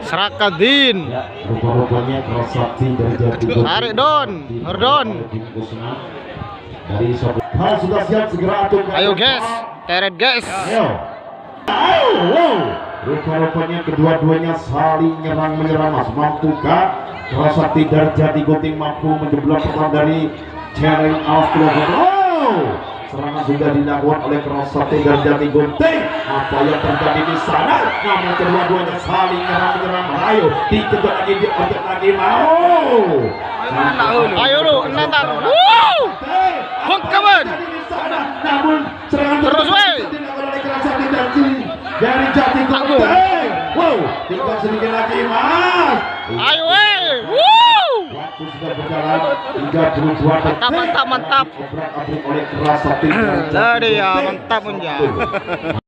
Serakadin. Ya, rupa-rupanya Kerasakti dari Jatigo. Tarik Don, Hordon. Dari Sobat sudah siap segera atur. Ayo guys, teret guys. Ayo. Ayo, wow. Rupa-rupanya kedua-duanya saling menyerang Mas. Mampukah Kerasakti dari Jatigo mampu menjebol pertahanan dari Chereng Australia? Wow. Serangan sudah dilakukan oleh Kerasakti dan Jatigo. Apa yang terjadi di sana? Namun kedua-duanya saling menyerang. Ayo, dikejar lagi, dikejar lagi. Mau. Ayo lu, nantang. Wow. Hongkaman. Namun serangan terus weh. Dari Jatigo. Wow, tinggal sedikit lagi, Mas. Ayo weh. Wow. Waktu sudah berjalan 32 detik. Mantap. Obrak-abrik oleh Kerasakti. Dari ya, mantap punya.